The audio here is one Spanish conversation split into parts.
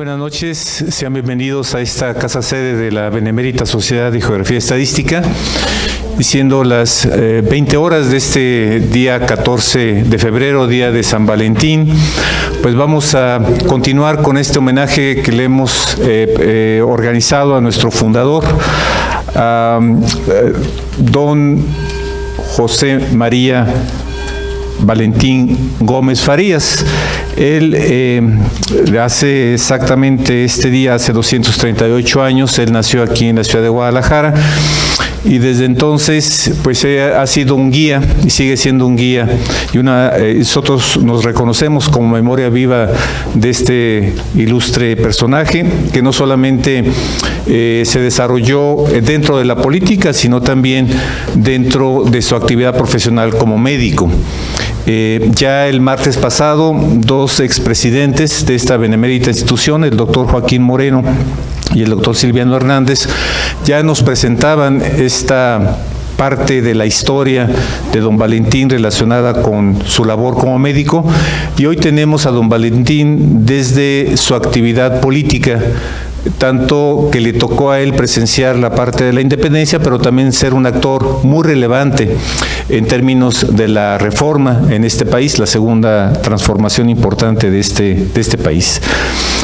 Muy buenas noches, sean bienvenidos a esta casa sede de la Benemérita Sociedad de Geografía y Estadística. Y siendo las 20 horas de este día 14 de febrero, día de San Valentín, pues vamos a continuar con este homenaje que le hemos organizado a nuestro fundador, a don José María Valentín Gómez Farías. Él hace exactamente este día, hace 238 años, él nació aquí en la ciudad de Guadalajara y desde entonces pues ha sido un guía y sigue siendo un guía y nosotros nos reconocemos como memoria viva de este ilustre personaje que no solamente se desarrolló dentro de la política, sino también dentro de su actividad profesional como médico. Ya el martes pasado, dos expresidentes de esta benemérita institución, el doctor Joaquín Moreno y el doctor Silviano Hernández, ya nos presentaban esta parte de la historia de don Valentín relacionada con su labor como médico, y hoy tenemos a don Valentín desde su actividad política, tanto que le tocó a él presenciar la parte de la independencia, pero también ser un actor muy relevante en términos de la reforma en este país, la segunda transformación importante de este país.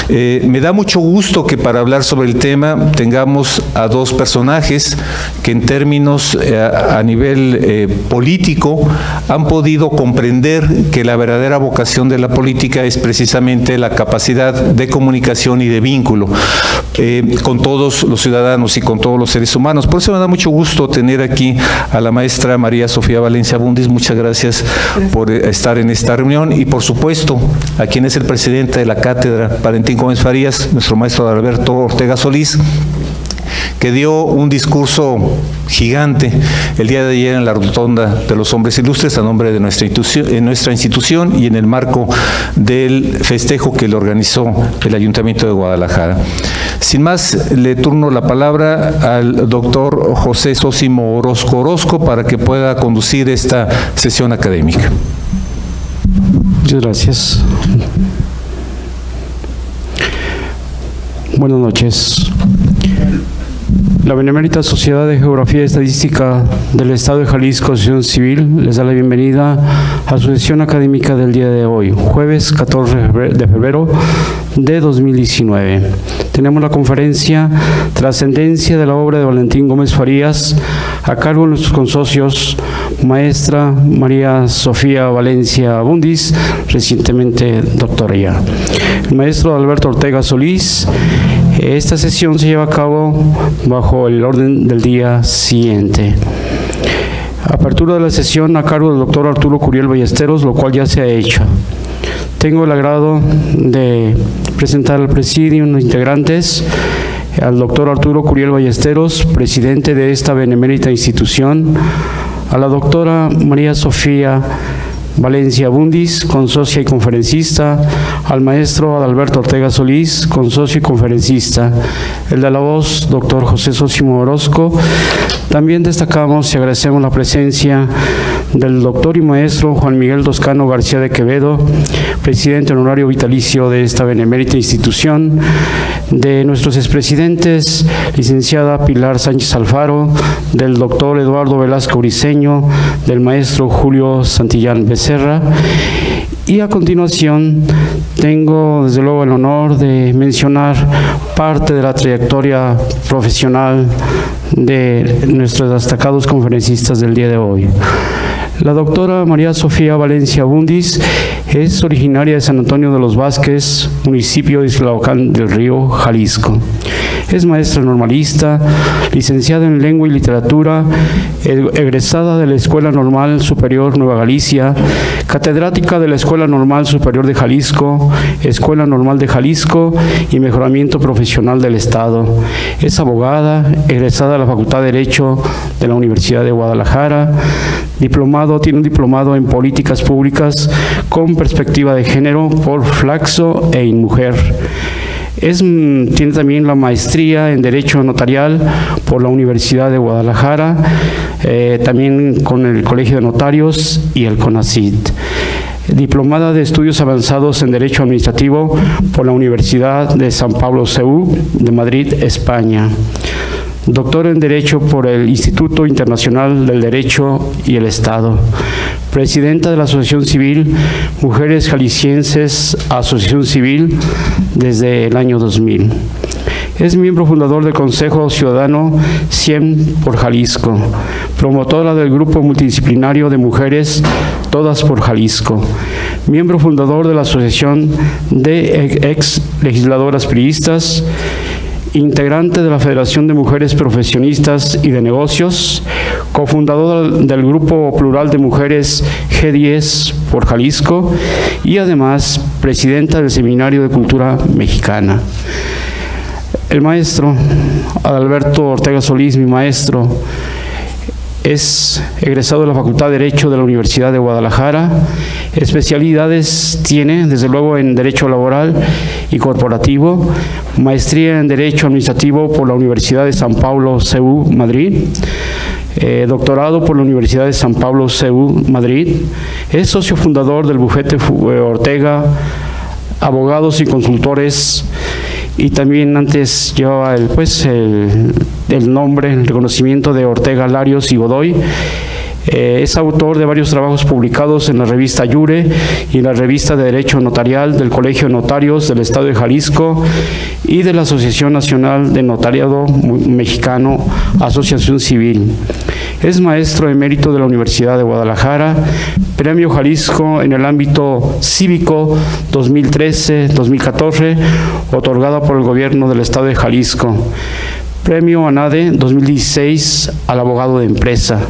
Me da mucho gusto que para hablar sobre el tema tengamos a dos personajes que en términos a nivel político han podido comprender que la verdadera vocación de la política es precisamente la capacidad de comunicación y de vínculo con todos los ciudadanos y con todos los seres humanos. Por eso me da mucho gusto tener aquí a la maestra María Sofía Valencia Bundis. Muchas gracias por estar en esta reunión, y por supuesto a quien es el presidente de la cátedra, Valentín Gómez Farías, nuestro maestro Adalberto Ortega Solís, que dio un discurso gigante el día de ayer en la Rotonda de los Hombres Ilustres a nombre de nuestra institución y en el marco del festejo que le organizó el Ayuntamiento de Guadalajara. Sin más, le turno la palabra al doctor José Sósimo Orozco para que pueda conducir esta sesión académica. Muchas gracias. Buenas noches. La Benemérita Sociedad de Geografía y Estadística del Estado de Jalisco, Asociación Civil, les da la bienvenida a su sesión académica del día de hoy, jueves 14 de febrero de 2019. Tenemos la conferencia Trascendencia de la obra de Valentín Gómez Farías, a cargo de nuestros consocios, maestra María Sofía Valencia Bundis, recientemente doctora ya, el maestro Adalberto Ortega Solís. Esta sesión se lleva a cabo bajo el orden del día siguiente. Apertura de la sesión a cargo del doctor Arturo Curiel Ballesteros, lo cual ya se ha hecho. Tengo el agrado de presentar al presidium los integrantes, al doctor Arturo Curiel Ballesteros, presidente de esta benemérita institución, a la doctora María Sofía Valencia Bundis, consocia y conferencista, al maestro Adalberto Ortega Solís, consocio y conferencista, el de la voz, doctor José Sósimo Orozco. También destacamos y agradecemos la presencia del doctor y maestro Juan Miguel Toscano García de Quevedo, presidente honorario vitalicio de esta benemérita institución, de nuestros expresidentes, licenciada Pilar Sánchez Alfaro, del doctor Eduardo Velasco Briceño, del maestro Julio Santillán Becerra. Y a continuación tengo desde luego el honor de mencionar parte de la trayectoria profesional de nuestros destacados conferencistas del día de hoy. La doctora María Sofía Valencia Bundis es originaria de San Antonio de los Vázquez, municipio de Islaucán del Río, Jalisco. Es maestra normalista, licenciada en Lengua y Literatura, egresada de la Escuela Normal Superior Nueva Galicia, catedrática de la Escuela Normal Superior de Jalisco, Escuela Normal de Jalisco y Mejoramiento Profesional del Estado. Es abogada, egresada de la Facultad de Derecho de la Universidad de Guadalajara, tiene un diplomado en Políticas Públicas con Perspectiva de Género por Flaxo e InMujer. Tiene también la maestría en Derecho Notarial por la Universidad de Guadalajara, también con el Colegio de Notarios y el CONACYT. diplomada de Estudios Avanzados en Derecho Administrativo por la Universidad de San Pablo CEU de Madrid, España. Doctor en Derecho por el Instituto Internacional del Derecho y el Estado. Presidenta de la Asociación Civil Mujeres Jaliscienses, Asociación Civil, desde el año 2000. Es miembro fundador del Consejo Ciudadano 100 por Jalisco, promotora del Grupo Multidisciplinario de Mujeres Todas por Jalisco, miembro fundador de la Asociación de Ex Legisladoras Priistas, integrante de la Federación de Mujeres Profesionistas y de Negocios, cofundadora del Grupo Plural de Mujeres G10 por Jalisco y además presidenta del Seminario de Cultura Mexicana. El maestro Adalberto Ortega Solís, mi maestro, es egresado de la Facultad de Derecho de la Universidad de Guadalajara. Especialidades tiene, desde luego, en Derecho Laboral y Corporativo, maestría en Derecho Administrativo por la Universidad de San Pablo CEU, Madrid, doctorado por la Universidad de San Pablo CEU, Madrid. Es socio fundador del bufete Ortega, abogados y consultores, y también antes llevaba el nombre, el reconocimiento de Ortega, Larios y Godoy. Es autor de varios trabajos publicados en la revista Yure y en la revista de Derecho Notarial del Colegio de Notarios del Estado de Jalisco y de la Asociación Nacional de Notariado Mexicano, Asociación Civil. Es maestro emérito de la Universidad de Guadalajara, Premio Jalisco en el ámbito cívico 2013-2014, otorgada por el Gobierno del Estado de Jalisco. Premio ANADE 2016 al abogado de empresa.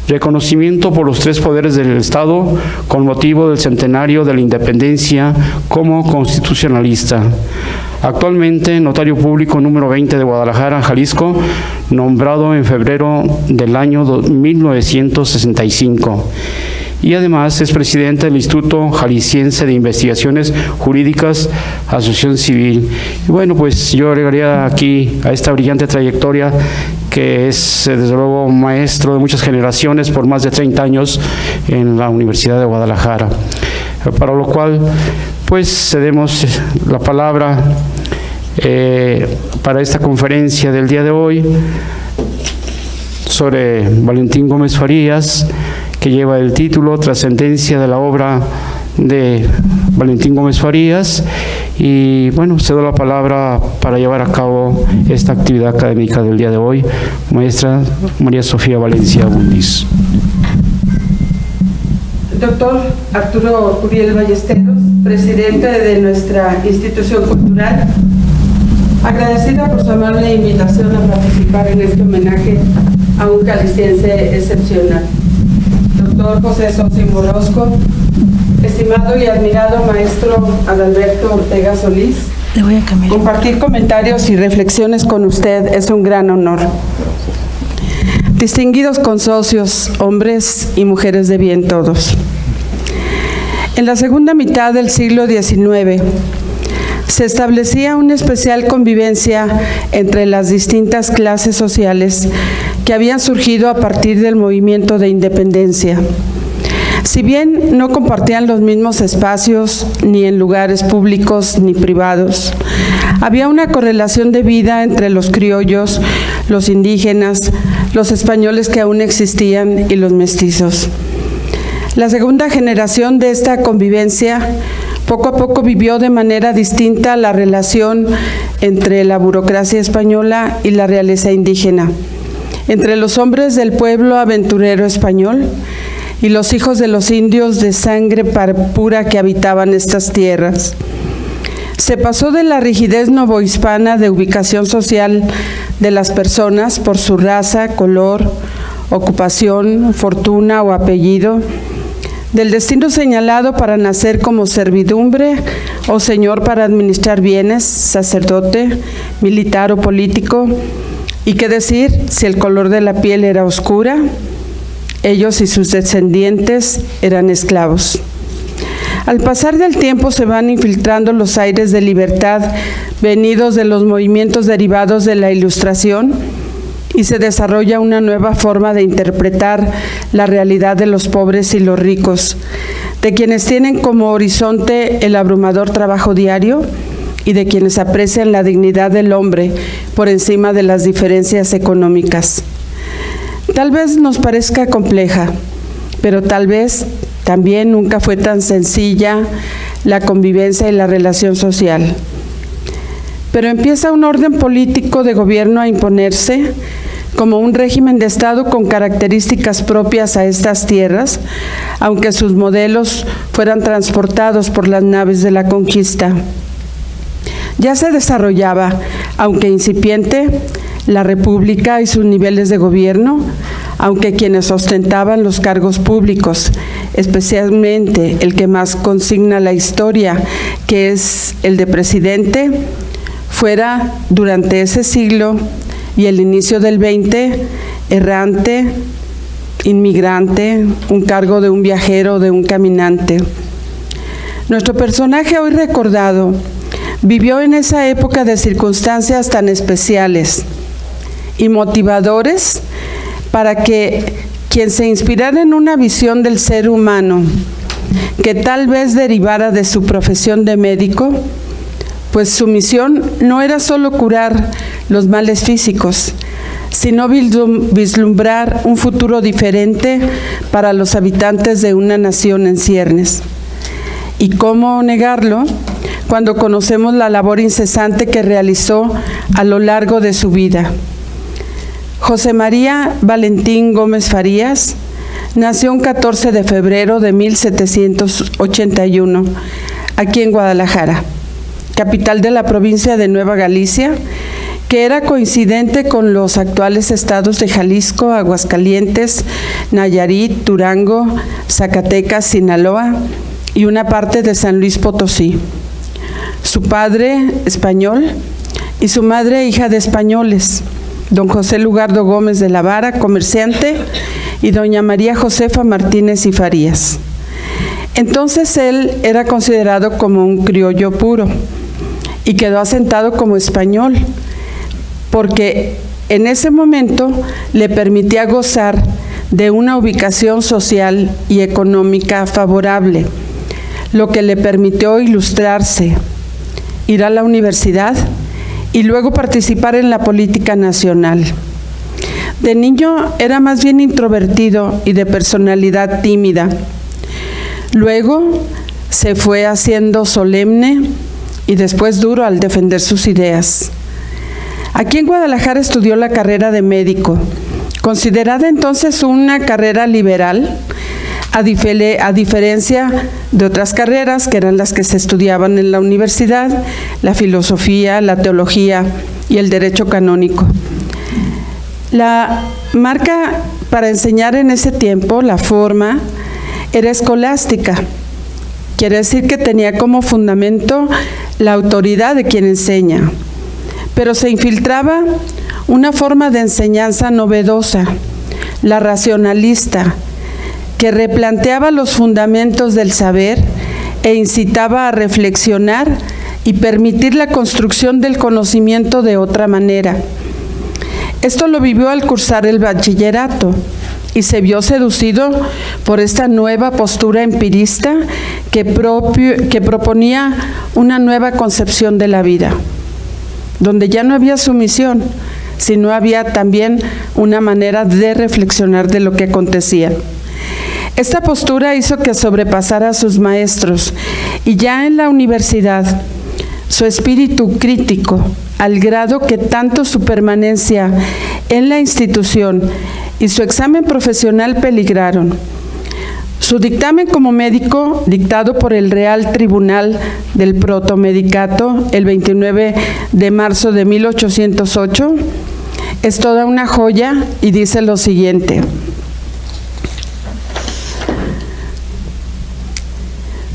Reconocimiento por los 3 poderes del Estado con motivo del centenario de la independencia como constitucionalista. Actualmente notario público número 20 de Guadalajara, Jalisco, nombrado en febrero del año 1965. Y además es presidente del Instituto Jalisciense de Investigaciones Jurídicas, Asociación Civil. Y bueno, pues yo agregaría aquí a esta brillante trayectoria que es desde luego maestro de muchas generaciones por más de 30 años en la Universidad de Guadalajara. Para lo cual, pues cedemos la palabra para esta conferencia del día de hoy sobre Valentín Gómez Farías, que lleva el título Trascendencia de la obra de Valentín Gómez Farías. Y bueno, cedo la palabra para llevar a cabo esta actividad académica del día de hoy, maestra María Sofía Valencia Bundis. Doctor Arturo Curiel Ballesteros, presidente de nuestra institución cultural, agradecida por su amable invitación a participar en este homenaje a un jalisciense excepcional. Doctor José Sosi Morosco, estimado y admirado maestro Adalberto Ortega Solís, compartir comentarios y reflexiones con usted es un gran honor. Distinguidos consocios, hombres y mujeres de bien todos. En la segunda mitad del siglo XIX se establecía una especial convivencia entre las distintas clases sociales que habían surgido a partir del movimiento de independencia. Si bien no compartían los mismos espacios, ni en lugares públicos ni privados, había una correlación de vida entre los criollos, los indígenas, los españoles que aún existían y los mestizos. La segunda generación de esta convivencia poco a poco vivió de manera distinta la relación entre la burocracia española y la realeza indígena, entre los hombres del pueblo aventurero español y los hijos de los indios de sangre pura que habitaban estas tierras. Se pasó de la rigidez novohispana de ubicación social de las personas por su raza, color, ocupación, fortuna o apellido, del destino señalado para nacer como servidumbre o señor para administrar bienes, sacerdote, militar o político, y qué decir si el color de la piel era oscura, ellos y sus descendientes eran esclavos. Al pasar del tiempo se van infiltrando los aires de libertad venidos de los movimientos derivados de la Ilustración y se desarrolla una nueva forma de interpretar la realidad de los pobres y los ricos, de quienes tienen como horizonte el abrumador trabajo diario y de quienes aprecian la dignidad del hombre por encima de las diferencias económicas. Tal vez nos parezca compleja, pero tal vez también nunca fue tan sencilla la convivencia y la relación social. Pero empieza un orden político de gobierno a imponerse como un régimen de Estado con características propias a estas tierras, aunque sus modelos fueran transportados por las naves de la conquista. Ya se desarrollaba, aunque incipiente, la República y sus niveles de gobierno, aunque quienes ostentaban los cargos públicos, especialmente el que más consigna la historia, que es el de presidente, fuera durante ese siglo y el inicio del 20, errante, inmigrante, un cargo de un viajero, de un caminante. Nuestro personaje hoy recordado vivió en esa época de circunstancias tan especiales y motivadores para que quien se inspirara en una visión del ser humano que tal vez derivara de su profesión de médico, pues su misión no era solo curar los males físicos, sino vislumbrar un futuro diferente para los habitantes de una nación en ciernes. ¿Y cómo negarlo cuando conocemos la labor incesante que realizó a lo largo de su vida? José María Valentín Gómez Farías nació un 14 de febrero de 1781, aquí en Guadalajara, capital de la provincia de Nueva Galicia, que era coincidente con los actuales estados de Jalisco, Aguascalientes, Nayarit, Durango, Zacatecas, Sinaloa y una parte de San Luis Potosí. Su padre, español, y su madre, hija de españoles, don José Lugardo Gómez de la Vara, comerciante, y doña María Josefa Martínez y Farías. Entonces él era considerado como un criollo puro y quedó asentado como español, porque en ese momento le permitía gozar de una ubicación social y económica favorable, lo que le permitió ilustrarse, ir a la universidad y luego participar en la política nacional. De niño era más bien introvertido y de personalidad tímida. Luego se fue haciendo solemne y después duro al defender sus ideas. Aquí en Guadalajara estudió la carrera de médico, considerada entonces una carrera liberal, a diferencia de otras carreras que eran las que se estudiaban en la universidad, la filosofía, la teología y el derecho canónico. La marca para enseñar en ese tiempo, la forma, era escolástica. Quiere decir que tenía como fundamento la autoridad de quien enseña, pero se infiltraba una forma de enseñanza novedosa, la racionalista, que replanteaba los fundamentos del saber e incitaba a reflexionar y permitir la construcción del conocimiento de otra manera. Esto lo vivió al cursar el bachillerato y se vio seducido por esta nueva postura empirista que proponía una nueva concepción de la vida, donde ya no había sumisión, sino había también una manera de reflexionar de lo que acontecía. Esta postura hizo que sobrepasara a sus maestros y ya en la universidad su espíritu crítico, al grado que tanto su permanencia en la institución y su examen profesional peligraron. Su dictamen como médico, dictado por el Real Tribunal del Protomedicato el 29 de marzo de 1808, es toda una joya y dice lo siguiente: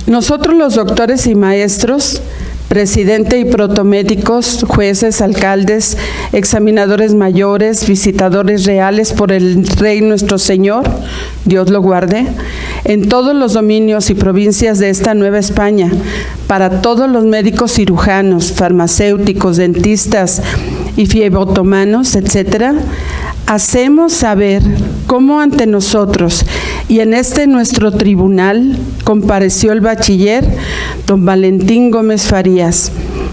nosotros los doctores y maestros, presidente y protomédicos, jueces, alcaldes, examinadores mayores, visitadores reales por el Rey nuestro Señor, Dios lo guarde, en todos los dominios y provincias de esta Nueva España, para todos los médicos cirujanos, farmacéuticos, dentistas y fiebotomanos, etcétera, hacemos saber cómo ante nosotros y en este nuestro tribunal compareció el bachiller don Valentín Gómez Farías,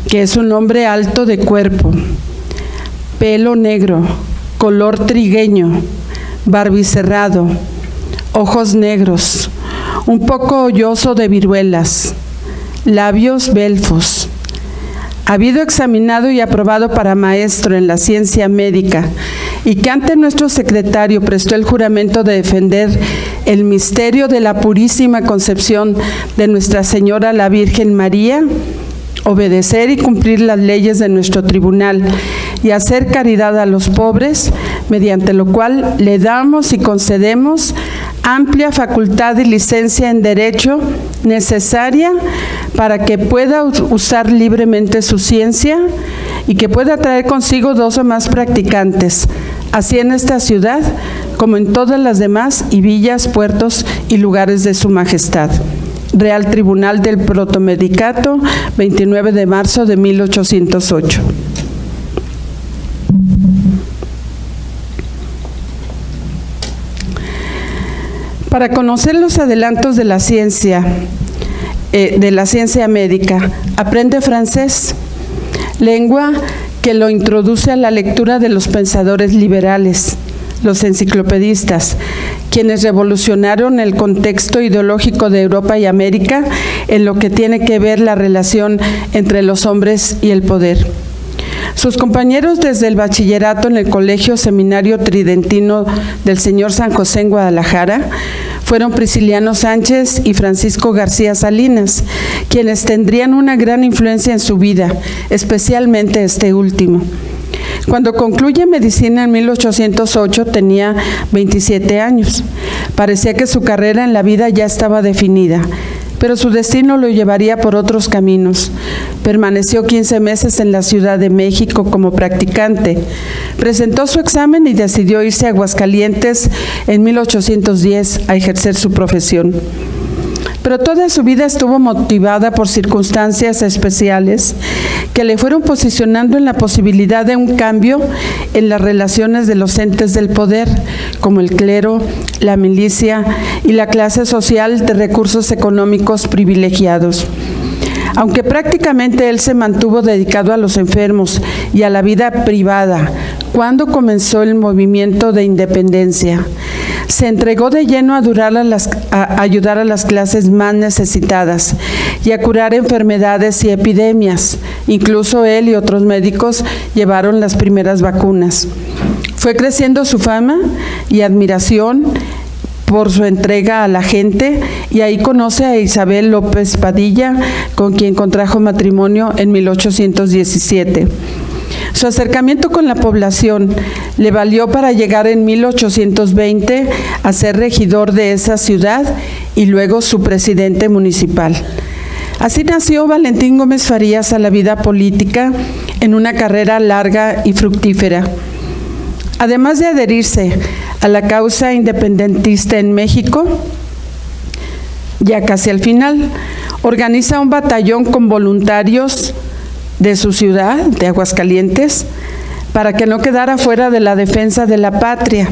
que es un hombre alto de cuerpo, pelo negro, color trigueño, barbicerrado, ojos negros, un poco hoyoso de viruelas, labios belfos. Habido examinado y aprobado para maestro en la ciencia médica y que ante nuestro secretario prestó el juramento de defender el misterio de la purísima concepción de Nuestra Señora la Virgen María, obedecer y cumplir las leyes de nuestro tribunal y hacer caridad a los pobres, mediante lo cual le damos y concedemos amplia facultad y licencia en derecho necesaria para que pueda usar libremente su ciencia y que pueda traer consigo 2 o más practicantes, así en esta ciudad como en todas las demás y villas, puertos y lugares de su majestad. Real Tribunal del Protomedicato, 29 de marzo de 1808. Para conocer los adelantos de la ciencia médica, aprende francés, lengua que lo introduce a la lectura de los pensadores liberales, los enciclopedistas, quienes revolucionaron el contexto ideológico de Europa y América en lo que tiene que ver la relación entre los hombres y el poder. Sus compañeros desde el bachillerato en el Colegio Seminario Tridentino del Señor San José en Guadalajara fueron Prisciliano Sánchez y Francisco García Salinas, quienes tendrían una gran influencia en su vida, especialmente este último. Cuando concluye medicina en 1808 tenía 27 años. Parecía que su carrera en la vida ya estaba definida, pero su destino lo llevaría por otros caminos. Permaneció 15 meses en la Ciudad de México como practicante. Presentó su examen y decidió irse a Aguascalientes en 1810 a ejercer su profesión. Pero toda su vida estuvo motivada por circunstancias especiales que le fueron posicionando en la posibilidad de un cambio en las relaciones de los entes del poder, como el clero, la milicia y la clase social de recursos económicos privilegiados. Aunque prácticamente él se mantuvo dedicado a los enfermos y a la vida privada, cuando comenzó el movimiento de independencia, se entregó de lleno a ayudar a las clases más necesitadas y a curar enfermedades y epidemias. Incluso él y otros médicos llevaron las primeras vacunas. Fue creciendo su fama y admiración por su entrega a la gente, y ahí conoce a Isabel López Padilla, con quien contrajo matrimonio en 1817. Su acercamiento con la población le valió para llegar en 1820 a ser regidor de esa ciudad y luego su presidente municipal. Así nació Valentín Gómez Farías a la vida política en una carrera larga y fructífera. Además de adherirse a la causa independentista en México, ya casi al final, organiza un batallón con voluntarios de su ciudad, de Aguascalientes, para que no quedara fuera de la defensa de la patria,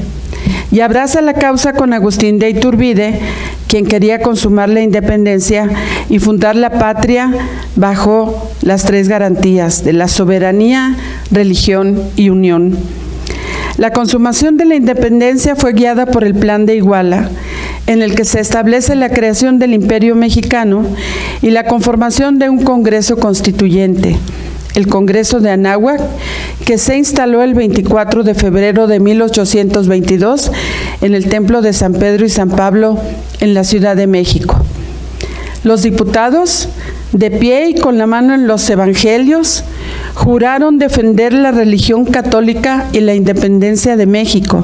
y abraza la causa con Agustín de Iturbide, quien quería consumar la independencia y fundar la patria bajo las 3 garantías de la soberanía, religión y unión. La consumación de la independencia fue guiada por el Plan de Iguala, en el que se establece la creación del Imperio Mexicano y la conformación de un Congreso Constituyente, el Congreso de Anáhuac, que se instaló el 24 de febrero de 1822 en el Templo de San Pedro y San Pablo en la Ciudad de México. Los diputados, de pie y con la mano en los evangelios, juraron defender la religión católica y la independencia de México,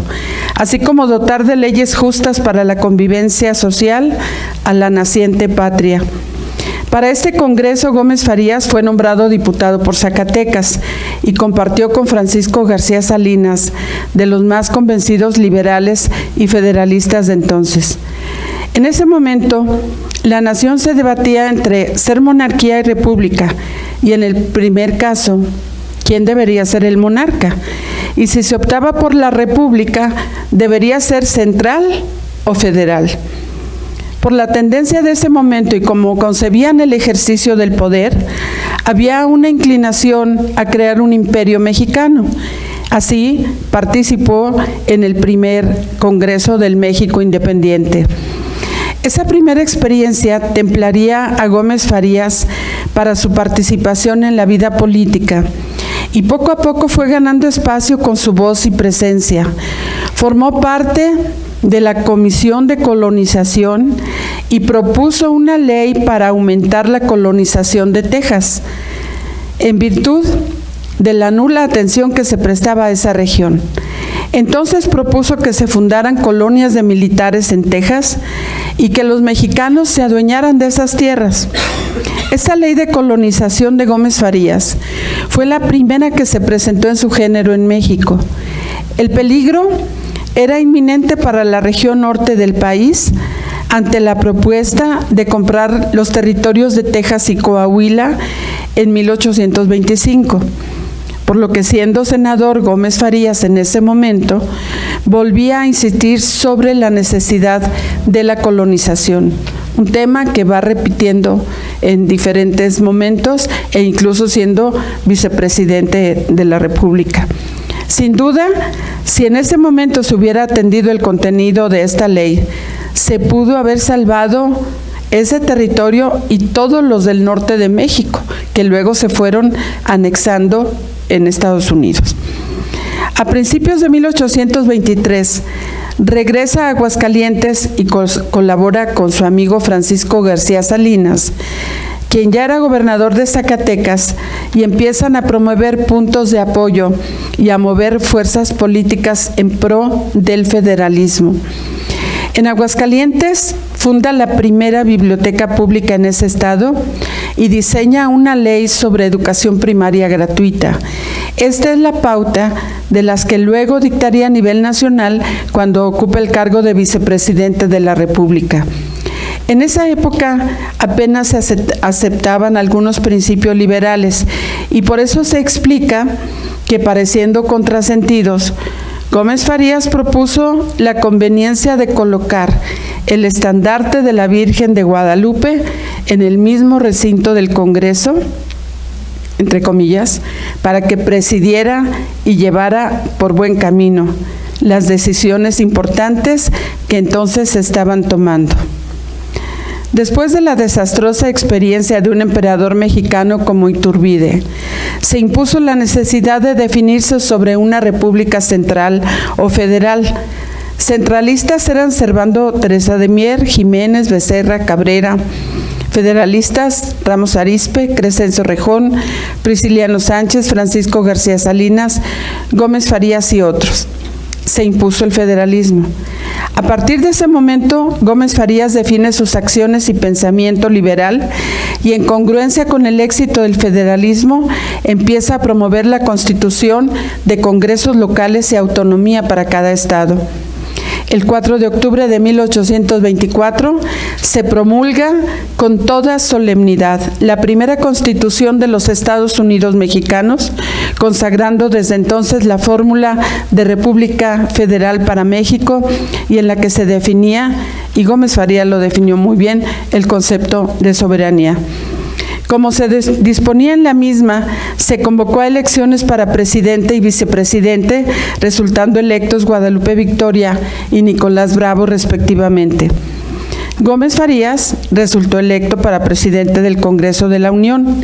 así como dotar de leyes justas para la convivencia social a la naciente patria. Para este congreso, Gómez Farías fue nombrado diputado por Zacatecas y compartió con Francisco García Salinas, de los más convencidos liberales y federalistas de entonces. En ese momento, la nación se debatía entre ser monarquía y república, y en el primer caso, ¿quién debería ser el monarca? Y si se optaba por la república, ¿debería ser central o federal? Por la tendencia de ese momento y como concebían el ejercicio del poder, había una inclinación a crear un imperio mexicano. Así, participó en el primer Congreso del México Independiente. Esa primera experiencia templaría a Gómez Farías para su participación en la vida política y poco a poco fue ganando espacio con su voz y presencia. Formó parte de la Comisión de Colonización y propuso una ley para aumentar la colonización de Texas, en virtud de la nula atención que se prestaba a esa región. Entonces propuso que se fundaran colonias de militares en Texas y que los mexicanos se adueñaran de esas tierras. Esta ley de colonización de Gómez Farías fue la primera que se presentó en su género en México. El peligro era inminente para la región norte del país ante la propuesta de comprar los territorios de Texas y Coahuila en 1825. Por lo que siendo senador Gómez Farías en ese momento, volvía a insistir sobre la necesidad de la colonización, un tema que va repitiendo en diferentes momentos e incluso siendo vicepresidente de la República. Sin duda, si en ese momento se hubiera atendido el contenido de esta ley, se pudo haber salvado ese territorio y todos los del norte de México, que luego se fueron anexando en Estados Unidos. A principios de 1823, regresa a Aguascalientes y colabora con su amigo Francisco García Salinas, quien ya era gobernador de Zacatecas, y empiezan a promover puntos de apoyo y a mover fuerzas políticas en pro del federalismo. En Aguascalientes funda la primera biblioteca pública en ese estado y diseña una ley sobre educación primaria gratuita. Esta es la pauta de las que luego dictaría a nivel nacional cuando ocupa el cargo de vicepresidente de la República. En esa época apenas se aceptaban algunos principios liberales y por eso se explica que, pareciendo contrasentidos, Gómez Farías propuso la conveniencia de colocar el estandarte de la Virgen de Guadalupe en el mismo recinto del Congreso, entre comillas, para que presidiera y llevara por buen camino las decisiones importantes que entonces se estaban tomando. Después de la desastrosa experiencia de un emperador mexicano como Iturbide, se impuso la necesidad de definirse sobre una república central o federal. Centralistas eran Servando Teresa de Mier, Jiménez, Becerra, Cabrera. Federalistas, Ramos Arizpe, Crescencio Rejón, Prisciliano Sánchez, Francisco García Salinas, Gómez Farías y otros. Se impuso el federalismo. A partir de ese momento, Gómez Farías define sus acciones y pensamiento liberal y, en congruencia con el éxito del federalismo, empieza a promover la constitución de congresos locales y autonomía para cada estado. El 4 de octubre de 1824 se promulga con toda solemnidad la primera Constitución de los Estados Unidos mexicanos, consagrando desde entonces la fórmula de República Federal para México y en la que se definía, y Gómez Farías lo definió muy bien, el concepto de soberanía. Como se disponía en la misma, se convocó a elecciones para presidente y vicepresidente, resultando electos Guadalupe Victoria y Nicolás Bravo respectivamente. Gómez Farías resultó electo para presidente del Congreso de la Unión.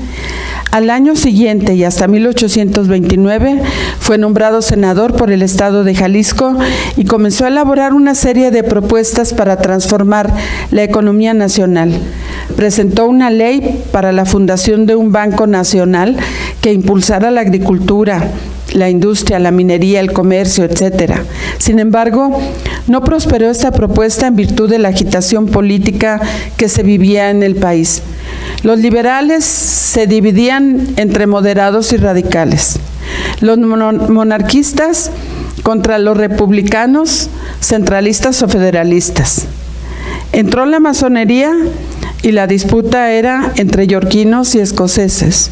Al año siguiente y hasta 1829 fue nombrado senador por el estado de Jalisco y comenzó a elaborar una serie de propuestas para transformar la economía nacional. Presentó una ley para la fundación de un banco nacional que impulsara la agricultura, la industria, la minería, el comercio, etcétera. Sin embargo, no prosperó esta propuesta en virtud de la agitación política que se vivía en el país. Los liberales se dividían entre moderados y radicales. Los monarquistas contra los republicanos, centralistas o federalistas. Entró la masonería y la disputa era entre yorquinos y escoceses.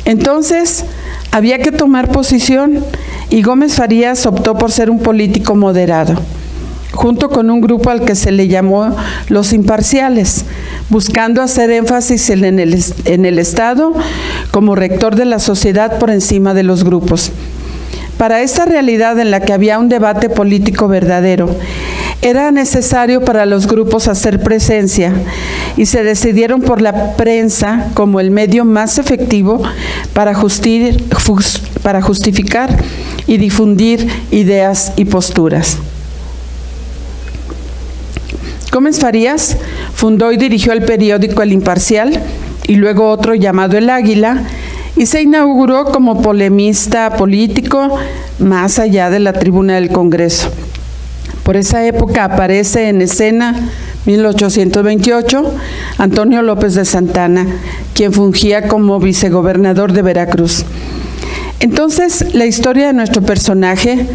Entonces, había que tomar posición y Gómez Farías optó por ser un político moderado. junto con un grupo al que se le llamó los imparciales, buscando hacer énfasis en el Estado como rector de la sociedad por encima de los grupos. Para esta realidad en la que había un debate político verdadero, era necesario para los grupos hacer presencia y se decidieron por la prensa como el medio más efectivo para justificar y difundir ideas y posturas. Gómez Farías fundó y dirigió el periódico El Imparcial y luego otro llamado El Águila, y se inauguró como polemista político más allá de la tribuna del Congreso. Por esa época aparece en escena, 1828, Antonio López de Santana, quien fungía como vicegobernador de Veracruz. Entonces, la historia de nuestro personaje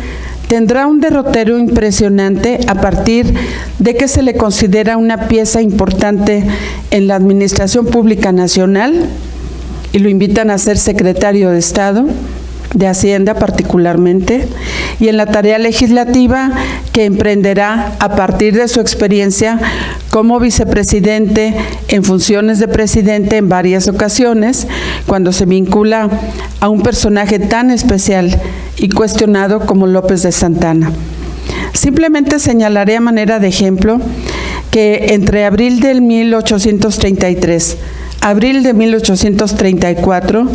tendrá un derrotero impresionante a partir de que se le considera una pieza importante en la administración pública nacional y lo invitan a ser secretario de Estado, de Hacienda particularmente, y en la tarea legislativa que emprenderá a partir de su experiencia como vicepresidente en funciones de presidente en varias ocasiones, cuando se vincula a un personaje tan especial y cuestionado como López de Santana. Simplemente señalaré a manera de ejemplo que entre abril del 1833, abril de 1834,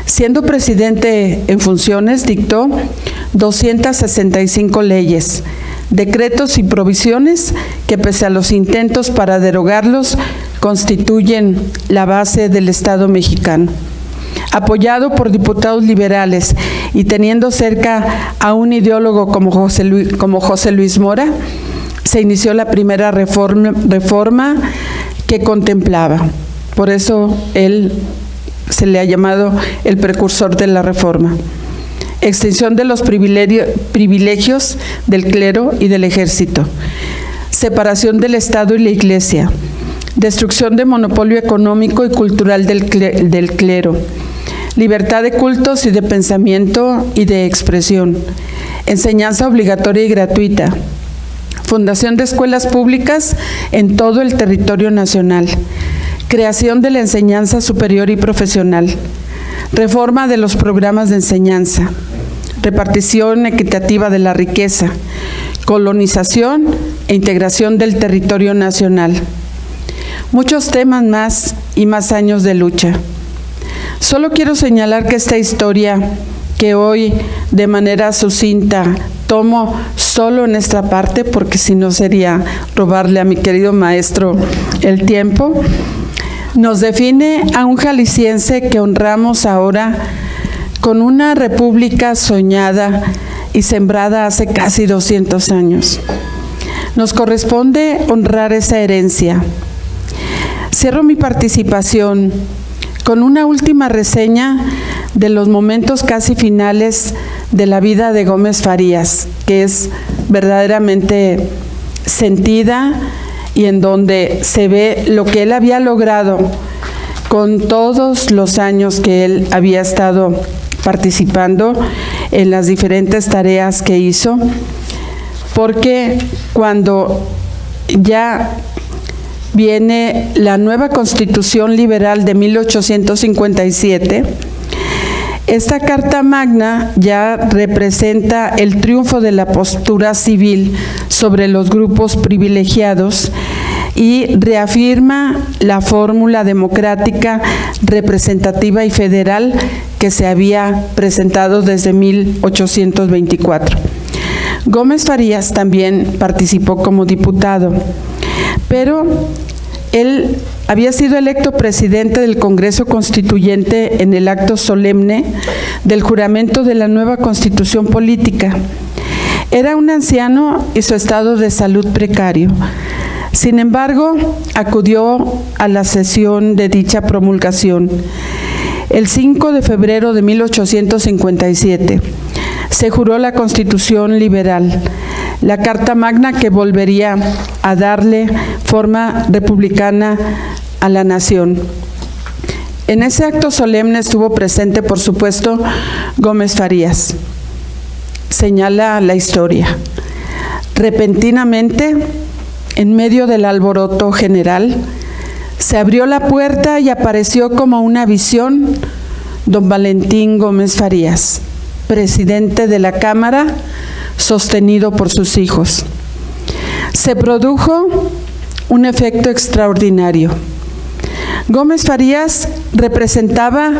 siendo presidente en funciones, dictó 265 leyes, decretos y provisiones que, pese a los intentos para derogarlos, constituyen la base del Estado mexicano. Apoyado por diputados liberales y teniendo cerca a un ideólogo como José Luis Mora, se inició la primera reforma que contemplaba. Por eso él se le ha llamado el precursor de la reforma. Extensión de los privilegios del clero y del ejército. Separación del Estado y la Iglesia. Destrucción del monopolio económico y cultural del clero. Libertad de cultos y de pensamiento y de expresión. Enseñanza obligatoria y gratuita. Fundación de escuelas públicas en todo el territorio nacional. Creación de la enseñanza superior y profesional. Reforma de los programas de enseñanza. Repartición equitativa de la riqueza. Colonización e integración del territorio nacional. Muchos temas más y más años de lucha. Solo quiero señalar que esta historia, que hoy de manera sucinta tomo solo en esta parte, porque si no sería robarle a mi querido maestro el tiempo, nos define a un jalisciense que honramos ahora con una república soñada y sembrada hace casi 200 años. Nos corresponde honrar esa herencia. Cierro mi participación con una última reseña de los momentos casi finales de la vida de Gómez Farías, que es verdaderamente sentida y en donde se ve lo que él había logrado con todos los años que él había estado participando en las diferentes tareas que hizo, porque cuando ya viene la nueva Constitución Liberal de 1857, esta Carta Magna ya representa el triunfo de la postura civil sobre los grupos privilegiados y reafirma la fórmula democrática, representativa y federal que se había presentado desde 1824. Gómez Farías también participó como diputado, pero él había sido electo presidente del Congreso Constituyente en el acto solemne del juramento de la nueva Constitución Política. Era un anciano y su estado de salud precario. Sin embargo, acudió a la sesión de dicha promulgación. El 5 de febrero de 1857 se juró la Constitución Liberal, la Carta Magna que volvería a darle forma republicana a la nación. En ese acto solemne estuvo presente, por supuesto, Gómez Farías. Señala la historia. Repentinamente, en medio del alboroto general, se abrió la puerta y apareció como una visión don Valentín Gómez Farías, presidente de la Cámara, sostenido por sus hijos. Se produjo un efecto extraordinario. Gómez Farías representaba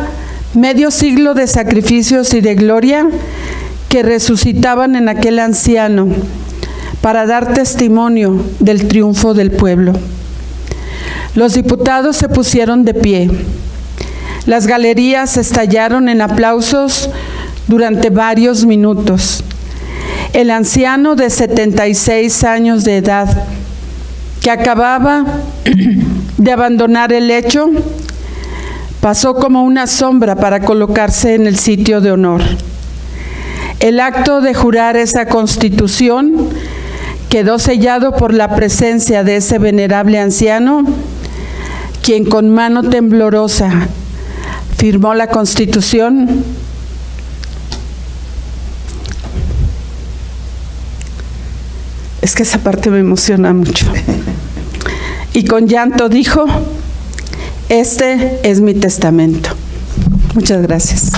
medio siglo de sacrificios y de gloria que resucitaban en aquel anciano para dar testimonio del triunfo del pueblo. Los diputados se pusieron de pie. Las galerías estallaron en aplausos durante varios minutos. El anciano de 76 años de edad, que acababa de abandonar el lecho, pasó como una sombra para colocarse en el sitio de honor. El acto de jurar esa Constitución quedó sellado por la presencia de ese venerable anciano, quien con mano temblorosa firmó la Constitución. Es que esa parte me emociona mucho. Y con llanto dijo: este es mi testamento. Muchas gracias.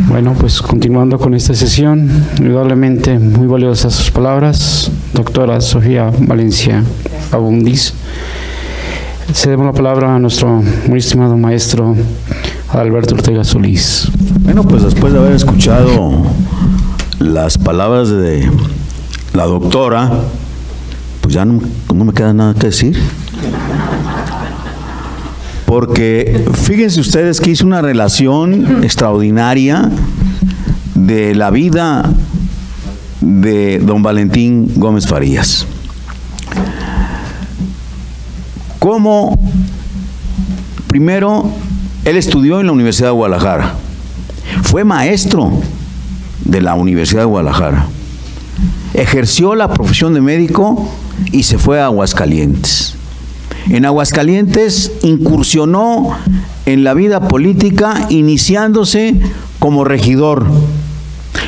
Bueno, pues continuando con esta sesión, indudablemente muy valiosas sus palabras, doctora Sofía Valencia Abundis. Cedemos la palabra a nuestro muy estimado maestro Alberto Ortega Solís. Bueno, pues después de haber escuchado las palabras de la doctora, pues ya no me queda nada que decir. Porque fíjense ustedes que hizo una relación extraordinaria de la vida de don Valentín Gómez Farías. Como primero, él estudió en la Universidad de Guadalajara, fue maestro de la Universidad de Guadalajara, ejerció la profesión de médico y se fue a Aguascalientes. En Aguascalientes incursionó en la vida política, iniciándose como regidor,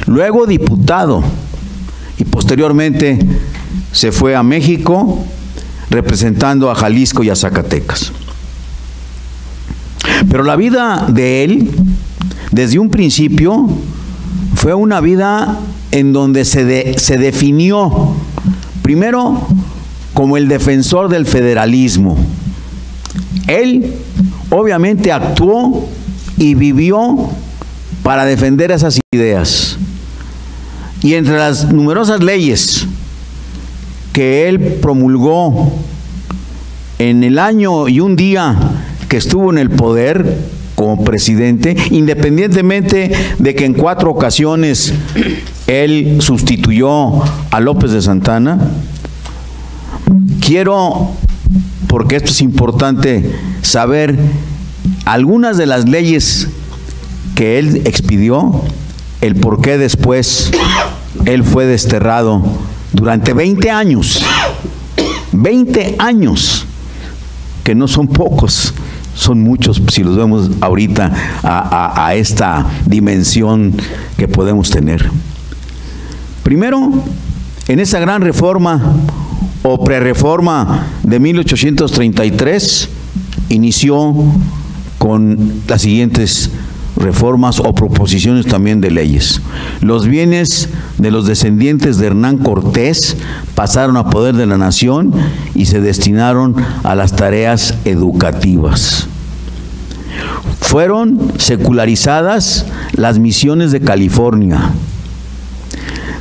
luego diputado, y posteriormente se fue a México representando a Jalisco y a Zacatecas. Pero la vida de él, desde un principio, fue una vida en donde se definió, primero, como el defensor del federalismo. Él, obviamente, actuó y vivió para defender esas ideas. Y entre las numerosas leyes que él promulgó en el año y un día que estuvo en el poder como presidente, independientemente de que en 4 ocasiones él sustituyó a López de Santana, quiero, porque esto es importante, saber algunas de las leyes que él expidió, el por qué después él fue desterrado durante 20 años. 20 años, que no son pocos, son muchos si los vemos ahorita a esta dimensión que podemos tener. Primero, en esa gran reforma o prerreforma de 1833, inició con las siguientes reformas o proposiciones también de leyes. Los bienes de los descendientes de Hernán Cortés pasaron a poder de la nación y se destinaron a las tareas educativas. Fueron secularizadas las misiones de California.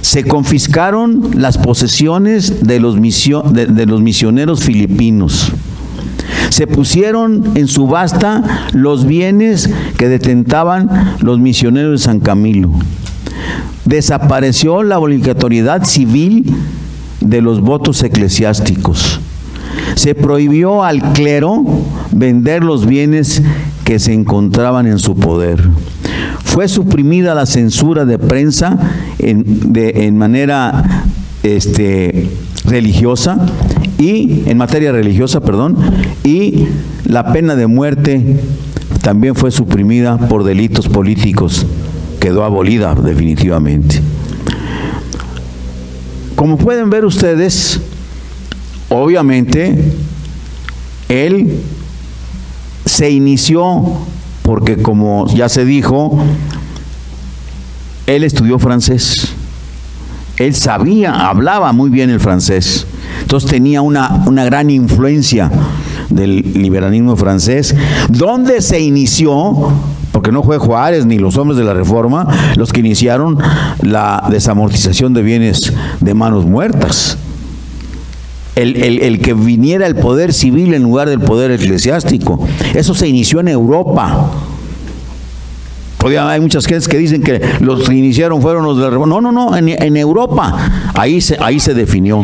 Se confiscaron las posesiones de los misioneros filipinos. Se pusieron en subasta los bienes que detentaban los misioneros de San Camilo. Desapareció la obligatoriedad civil de los votos eclesiásticos. Se prohibió al clero vender los bienes que se encontraban en su poder. Fue suprimida la censura de prensa en manera religiosa y en materia religiosa, y la pena de muerte también fue suprimida por delitos políticos, quedó abolida definitivamente. Como pueden ver ustedes, obviamente, él se inició porque, como ya se dijo, él estudió francés. Él sabía, hablaba muy bien el francés. Entonces tenía una gran influencia del liberalismo francés, donde se inició, porque no fue Juárez ni los hombres de la Reforma los que iniciaron la desamortización de bienes de manos muertas. El que viniera el poder civil en lugar del poder eclesiástico. Eso se inició en Europa. Hay muchas gentes que dicen que los que iniciaron fueron los de la Reforma. No, en Europa ahí se definió.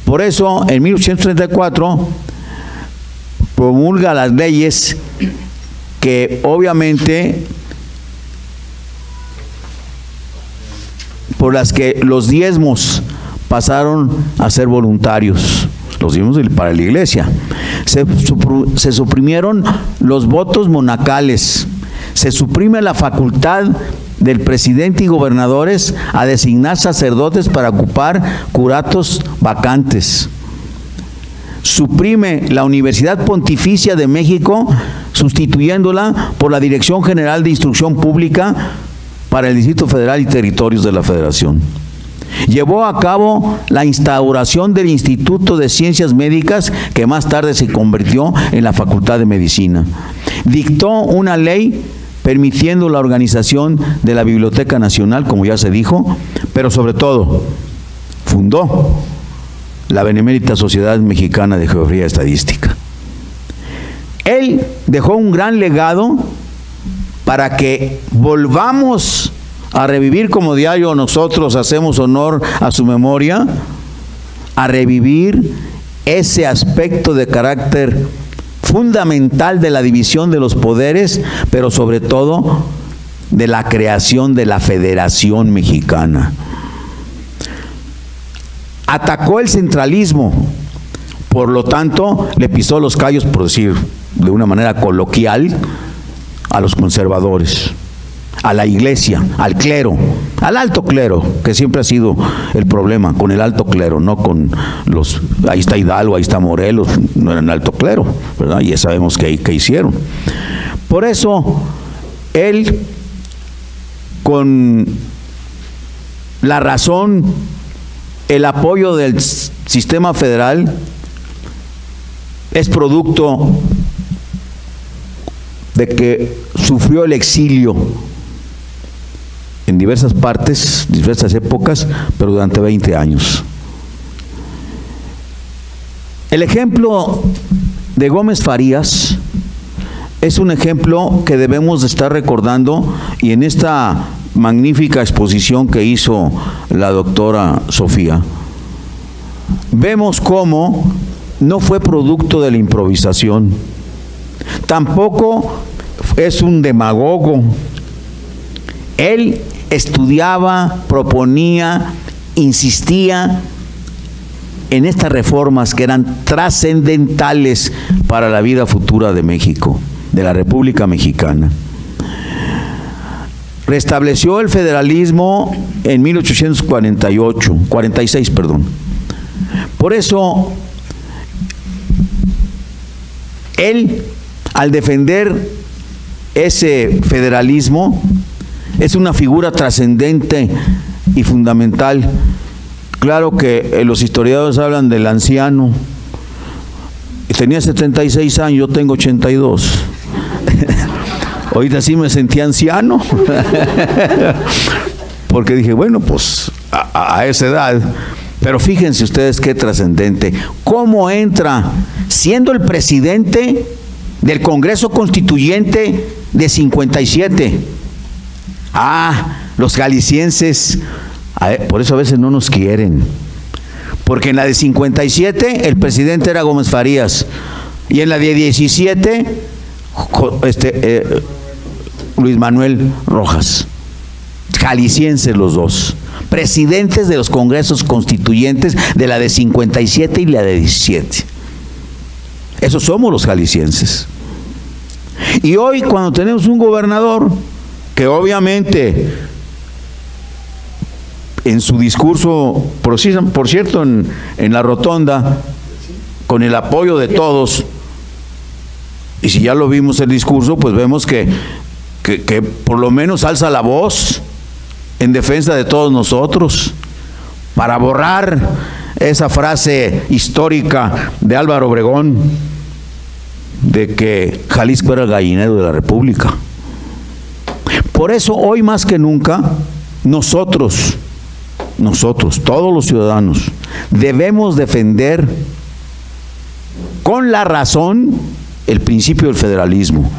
Por eso, en 1834 promulga las leyes que obviamente por las que los diezmos pasaron a ser voluntarios, los diezmos para la iglesia. Se suprimieron los votos monacales, se suprime la facultad del presidente y gobernadores a designar sacerdotes para ocupar curatos vacantes. Suprime la Universidad Pontificia de México, sustituyéndola por la Dirección General de Instrucción Pública para el Distrito Federal y territorios de la Federación. Llevó a cabo la instauración del Instituto de Ciencias Médicas, que más tarde se convirtió en la Facultad de Medicina. Dictó una ley permitiendo la organización de la Biblioteca Nacional, como ya se dijo, pero sobre todo fundó la Benemérita Sociedad Mexicana de Geografía y Estadística. Él dejó un gran legado para que volvamos a revivir, como diario nosotros hacemos honor a su memoria, a revivir ese aspecto de carácter fundamental de la división de los poderes, pero sobre todo de la creación de la Federación Mexicana. Atacó el centralismo, por lo tanto le pisó los callos, por decir de una manera coloquial, a los conservadores, a la iglesia, al clero, al alto clero, que siempre ha sido el problema con el alto clero, no con los, ahí está Hidalgo, ahí está Morelos, no eran alto clero, ¿verdad? Y ya sabemos qué hicieron. Por eso, él, con la razón, el apoyo del sistema federal, es producto de que sufrió el exilio en diversas partes, diversas épocas, pero durante 20 años. El ejemplo de Gómez Farías es un ejemplo que debemos de estar recordando, y en esta magnífica exposición que hizo la doctora Sofía, vemos cómo no fue producto de la improvisación, tampoco es un demagogo. Él estudiaba, proponía, insistía en estas reformas que eran trascendentales para la vida futura de México, de la República Mexicana. Restableció el federalismo en 1846. Por eso, él, al defender ese federalismo, es una figura trascendente y fundamental. Claro que los historiadores hablan del anciano. Tenía 76 años, yo tengo 82. Ahorita sí me sentí anciano. Porque dije, bueno, pues a esa edad. Pero fíjense ustedes qué trascendente. ¿Cómo entra siendo el presidente del Congreso Constituyente de 57? Los jaliscienses, por eso a veces no nos quieren. Porque en la de 57 el presidente era Gómez Farías, y en la de 17 Luis Manuel Rojas. Jaliscienses los dos, presidentes de los congresos constituyentes de la de 57 y la de 17. Esos somos los jaliscienses. Y hoy, cuando tenemos un gobernador que obviamente en su discurso, por cierto, en la rotonda, con el apoyo de todos, y si ya lo vimos el discurso, pues vemos que por lo menos alza la voz en defensa de todos nosotros, para borrar esa frase histórica de Álvaro Obregón, de que Jalisco era el gallinero de la República. Por eso, hoy más que nunca, nosotros, todos los ciudadanos, debemos defender con la razón el principio del federalismo.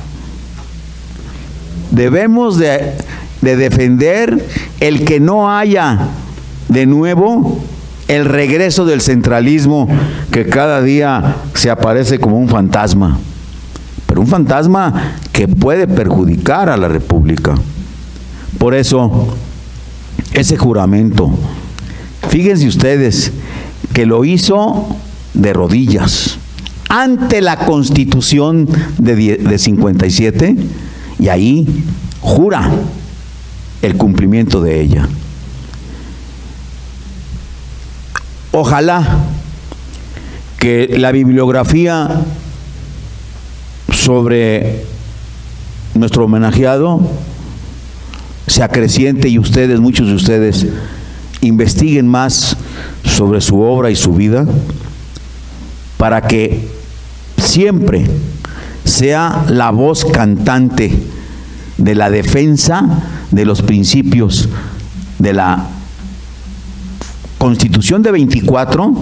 Debemos de defender el que no haya de nuevo el regreso del centralismo que cada día se aparece como un fantasma, pero un fantasma que puede perjudicar a la República. Por eso, ese juramento, fíjense ustedes que lo hizo de rodillas ante la Constitución de 57, y ahí jura el cumplimiento de ella. Ojalá que la bibliografía sobre nuestro homenajeado se acreciente y ustedes, muchos de ustedes, investiguen más sobre su obra y su vida, para que siempre sea la voz cantante de la defensa de los principios de la Constitución de 24,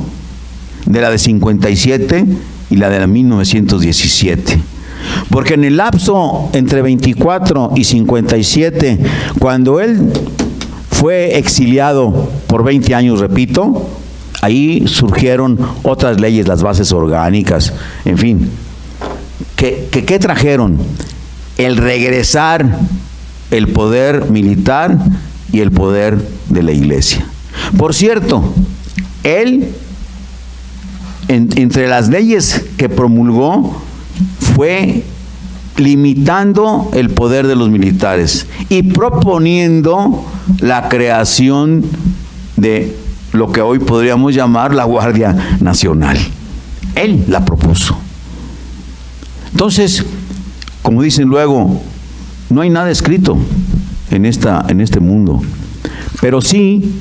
de la de 57 y la de la 1917. Porque en el lapso entre 24 y 57, cuando él fue exiliado por 20 años, repito, ahí surgieron otras leyes, las bases orgánicas, en fin. ¿Qué trajeron? El regresar el poder militar y el poder de la Iglesia. Por cierto, él, entre las leyes que promulgó, fue limitando el poder de los militares y proponiendo la creación de lo que hoy podríamos llamar la Guardia Nacional. Él la propuso. Entonces, como dicen luego, no hay nada escrito en este mundo, pero sí,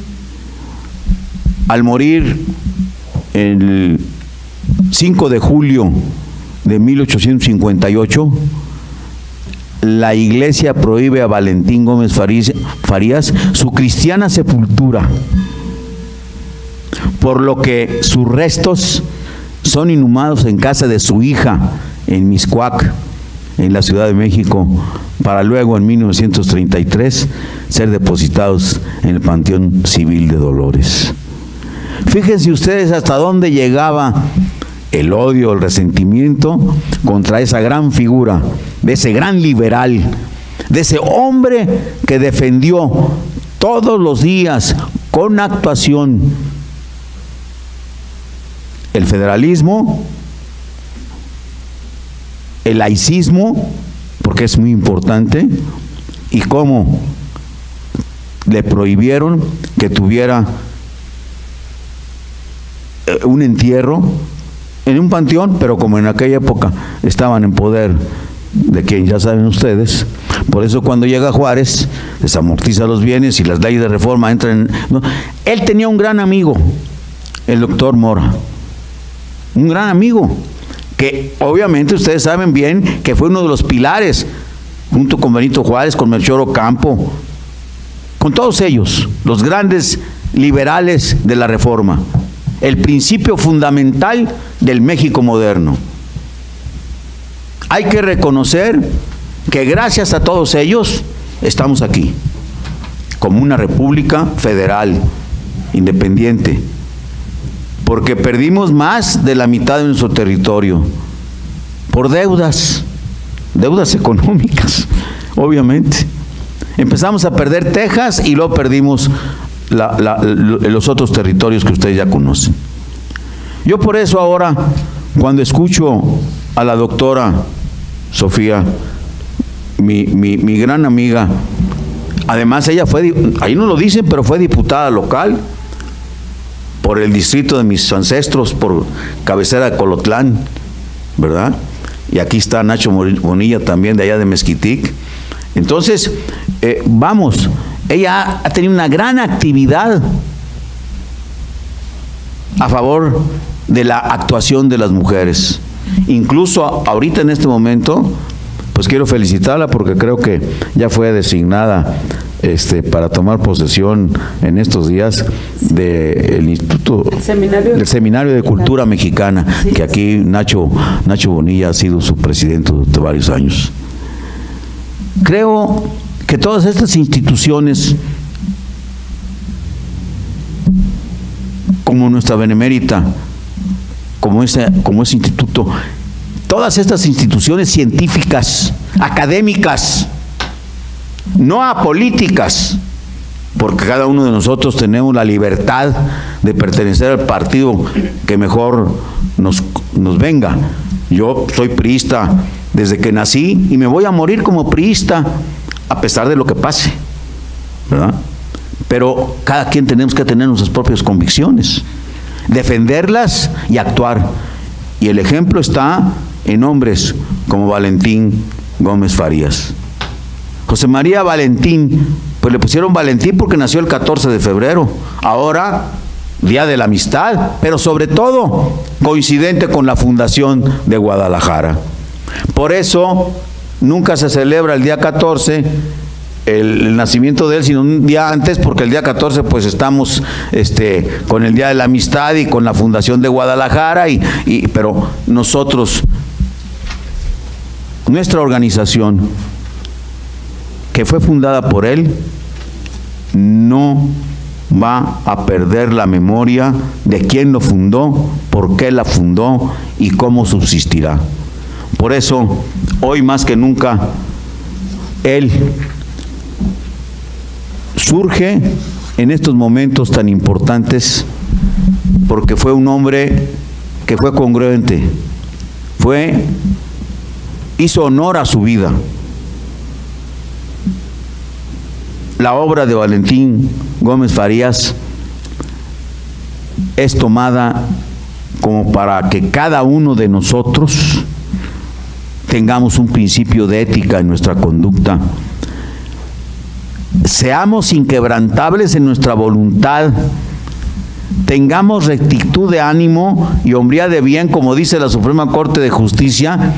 al morir el 5 de julio de 1858, la Iglesia prohíbe a Valentín Gómez Farías su cristiana sepultura, por lo que sus restos son inhumados en casa de su hija en Mixcoac, en la Ciudad de México, para luego en 1933 ser depositados en el Panteón Civil de Dolores. Fíjense ustedes hasta dónde llegaba el odio, el resentimiento contra esa gran figura, de ese gran liberal, de ese hombre que defendió todos los días con actuación el federalismo, el laicismo, porque es muy importante, y cómo le prohibieron que tuviera un entierro en un panteón, pero como en aquella época estaban en poder de quien ya saben ustedes, por eso cuando llega Juárez desamortiza los bienes y las leyes de reforma entran, ¿no? Él tenía un gran amigo, el doctor Mora, un gran amigo, que obviamente ustedes saben bien que fue uno de los pilares, junto con Benito Juárez, con Melchor Ocampo, con todos ellos, los grandes liberales de la Reforma, el principio fundamental del México moderno. Hay que reconocer que gracias a todos ellos estamos aquí, como una república federal, independiente, porque perdimos más de la mitad de nuestro territorio por deudas económicas, obviamente. Empezamos a perder Texas y luego perdimos los otros territorios que ustedes ya conocen. Yo por eso ahora, cuando escucho a la doctora Sofía mi gran amiga. Además, ella fue, ahí no lo dicen, pero fue diputada local por el distrito de mis ancestros, por cabecera de Colotlán, ¿verdad? Y aquí está Nacho Bonilla también, de allá de Mezquitic. Entonces, vamos, ella ha tenido una gran actividad a favor de la actuación de las mujeres. Incluso ahorita en este momento, pues quiero felicitarla porque creo que ya fue designada para tomar posesión en estos días del Instituto, del Seminario de Cultura Mexicana, que aquí Nacho Bonilla ha sido su presidente durante varios años. Creo que todas estas instituciones, como nuestra Benemérita, como ese instituto, todas estas instituciones científicas, académicas, no apolíticas, porque cada uno de nosotros tenemos la libertad de pertenecer al partido que mejor nos venga. Yo soy priista desde que nací y me voy a morir como priista a pesar de lo que pase, ¿verdad? Pero cada quien tenemos que tener nuestras propias convicciones, defenderlas y actuar. Y el ejemplo está en hombres como Valentín Gómez Farías. José María Valentín, pues le pusieron Valentín porque nació el 14 de febrero. Ahora, Día de la Amistad, pero sobre todo coincidente con la fundación de Guadalajara. Por eso, nunca se celebra el día 14, el nacimiento de él, sino un día antes, porque el día 14 pues estamos con el Día de la Amistad y con la fundación de Guadalajara, pero nosotros, nuestra organización, que fue fundada por él, no va a perder la memoria de quién lo fundó, por qué la fundó y cómo subsistirá. Por eso, hoy más que nunca, él surge en estos momentos tan importantes porque fue un hombre que fue congruente, hizo honor a su vida. La obra de Valentín Gómez Farías es tomada como para que cada uno de nosotros tengamos un principio de ética en nuestra conducta, seamos inquebrantables en nuestra voluntad, tengamos rectitud de ánimo y hombría de bien, como dice la Suprema Corte de Justicia,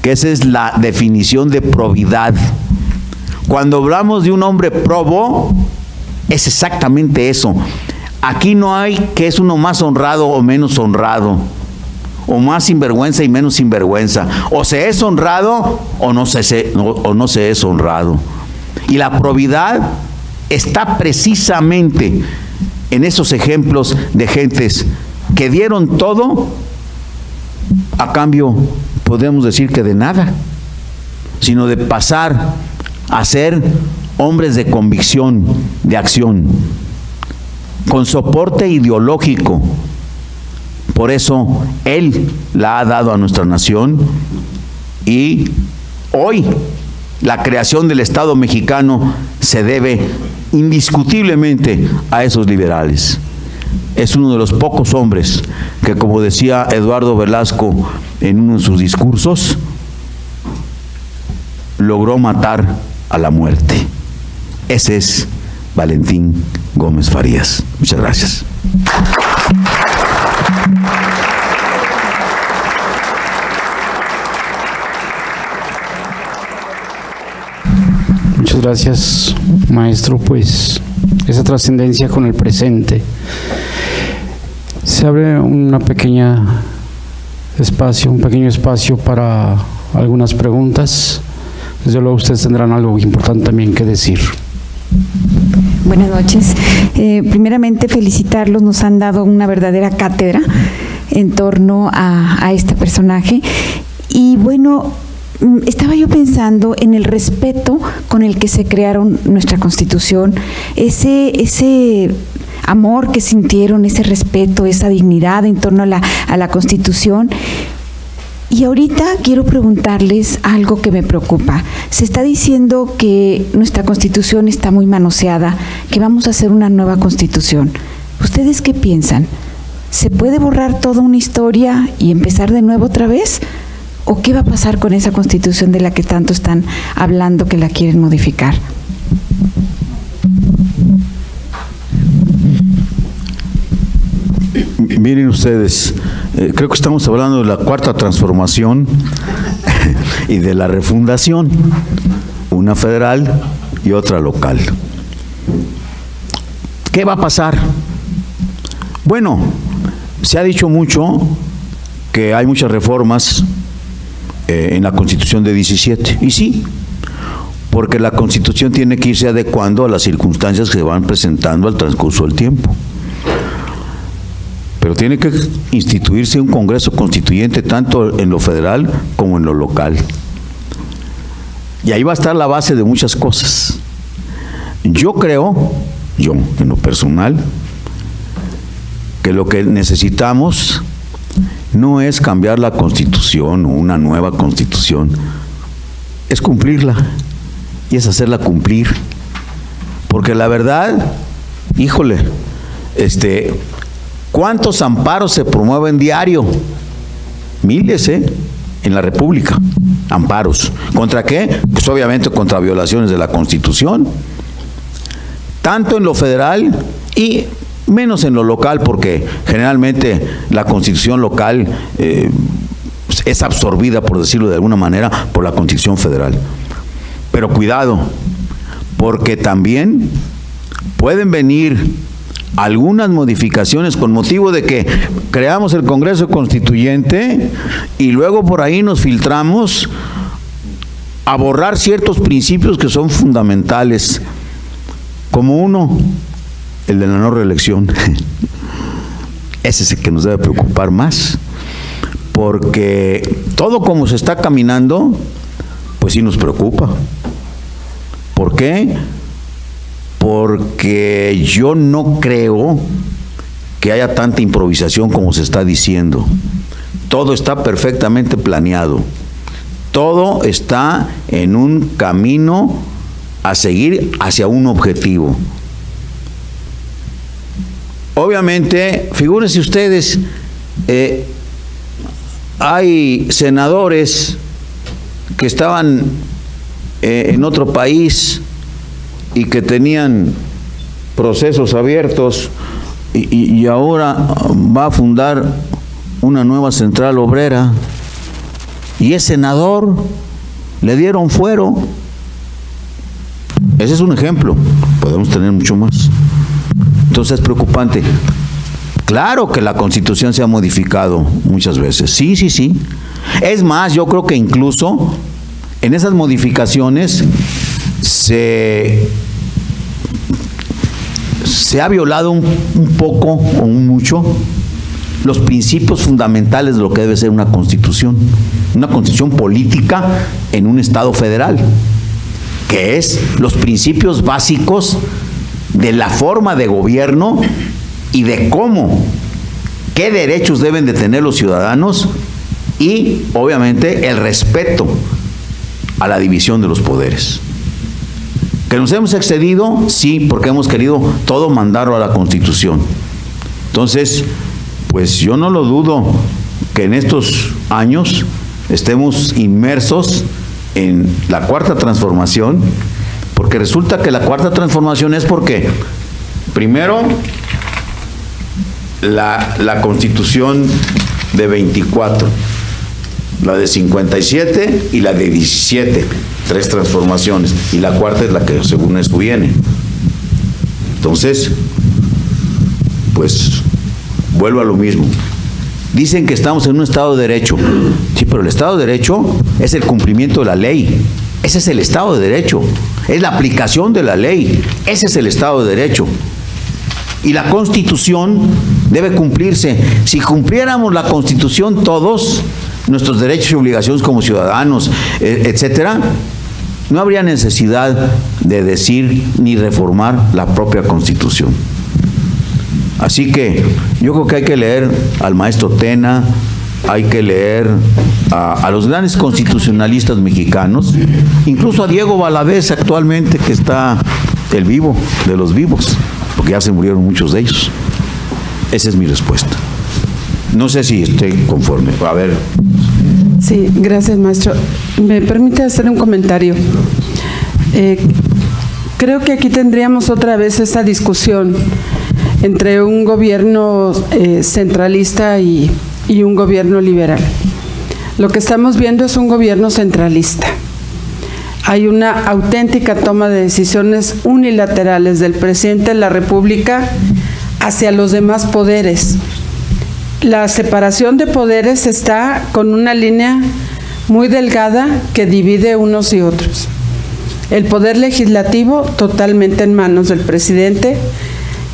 que esa es la definición de probidad. Cuando hablamos de un hombre probo, es exactamente eso. Aquí no hay que es uno más honrado o menos honrado, o más sinvergüenza y menos sinvergüenza. O se es honrado o no se es honrado. Y la probidad está precisamente en esos ejemplos de gentes que dieron todo a cambio, podemos decir que de nada, sino de pasar a ser hombres de convicción, de acción, con soporte ideológico. Por eso él la ha dado a nuestra nación, y hoy la creación del Estado mexicano se debe indiscutiblemente a esos liberales. Es uno de los pocos hombres que, como decía Eduardo Velasco en uno de sus discursos, logró matar a la muerte. Ese es Valentín Gómez Farías. Muchas gracias. Muchas gracias, maestro. Pues esa trascendencia con el presente. Se abre un pequeño espacio para algunas preguntas. Desde luego ustedes tendrán algo importante también que decir. Buenas noches. Primeramente felicitarlos, nos han dado una verdadera cátedra en torno a este personaje. Y bueno, estaba yo pensando en el respeto con el que se crearon nuestra Constitución, ese amor que sintieron, ese respeto, esa dignidad en torno a la Constitución. Y ahorita quiero preguntarles algo que me preocupa. Se está diciendo que nuestra Constitución está muy manoseada, que vamos a hacer una nueva Constitución. ¿Ustedes qué piensan? ¿Se puede borrar toda una historia y empezar de nuevo otra vez? ¿O qué va a pasar con esa Constitución de la que tanto están hablando que la quieren modificar? Miren ustedes, creo que estamos hablando de la Cuarta Transformación y de la refundación, una federal y otra local. ¿Qué va a pasar? Bueno, se ha dicho mucho que hay muchas reformas en la Constitución de 17, y sí, porque la Constitución tiene que irse adecuando a las circunstancias que se van presentando al transcurso del tiempo. Pero tiene que instituirse un Congreso Constituyente tanto en lo federal como en lo local. Y ahí va a estar la base de muchas cosas. Yo creo, en lo personal, que lo que necesitamos no es cambiar la Constitución o una nueva Constitución, es cumplirla y es hacerla cumplir. Porque la verdad, híjole, ¿cuántos amparos se promueven diario? Miles, en la República. Amparos. ¿Contra qué? Pues obviamente contra violaciones de la Constitución. Tanto en lo federal y menos en lo local, porque generalmente la Constitución local es absorbida, por decirlo de alguna manera, por la Constitución federal. Pero cuidado, porque también pueden venir algunas modificaciones con motivo de que creamos el Congreso Constituyente y luego por ahí nos filtramos a borrar ciertos principios que son fundamentales, como uno, el de la no reelección. Ese es el que nos debe preocupar más, porque todo como se está caminando, pues sí nos preocupa. ¿Por qué? Porque yo no creo que haya tanta improvisación como se está diciendo. Todo está perfectamente planeado. Todo está en un camino a seguir hacia un objetivo. Obviamente, figúrense ustedes, hay senadores que estaban en otro país y que tenían procesos abiertos y ahora va a fundar una nueva central obrera y es senador, le dieron fuero. Ese es un ejemplo, podemos tener mucho más. Entonces es preocupante. Claro que la Constitución se ha modificado muchas veces, sí. Es más, yo creo que incluso en esas modificaciones se ha violado un poco o un mucho los principios fundamentales de lo que debe ser una constitución política en un Estado federal, que es los principios básicos de la forma de gobierno y de qué derechos deben de tener los ciudadanos y, obviamente, el respeto a la división de los poderes. ¿Que nos hemos excedido? Sí, porque hemos querido todo mandarlo a la Constitución. Entonces, pues yo no lo dudo que en estos años estemos inmersos en la Cuarta Transformación, porque resulta que la Cuarta Transformación es porque, primero, la Constitución de 24, la de 57 y la de 17, 3 transformaciones, y la cuarta es la que según esto viene. Entonces, pues, vuelvo a lo mismo. Dicen que estamos en un Estado de Derecho. Sí, pero el Estado de Derecho es el cumplimiento de la ley. Ese es el Estado de Derecho. Es la aplicación de la ley. Ese es el Estado de Derecho. Y la Constitución debe cumplirse. Si cumpliéramos la Constitución todos, nuestros derechos y obligaciones como ciudadanos, etcétera, no habría necesidad de decir ni reformar la propia Constitución. Así que yo creo que hay que leer al maestro Tena, hay que leer a los grandes constitucionalistas mexicanos, incluso a Diego Valadez actualmente, que está el vivo de los vivos, porque ya se murieron muchos de ellos. Esa es mi respuesta. No sé si estoy conforme. A ver. Sí, gracias, maestro. ¿Me permite hacer un comentario? Creo que aquí tendríamos otra vez esa discusión entre un gobierno centralista y un gobierno liberal. Lo que estamos viendo es un gobierno centralista. Hay una auténtica toma de decisiones unilaterales del presidente de la República hacia los demás poderes. La separación de poderes está con una línea muy delgada que divide unos y otros. El poder legislativo totalmente en manos del presidente,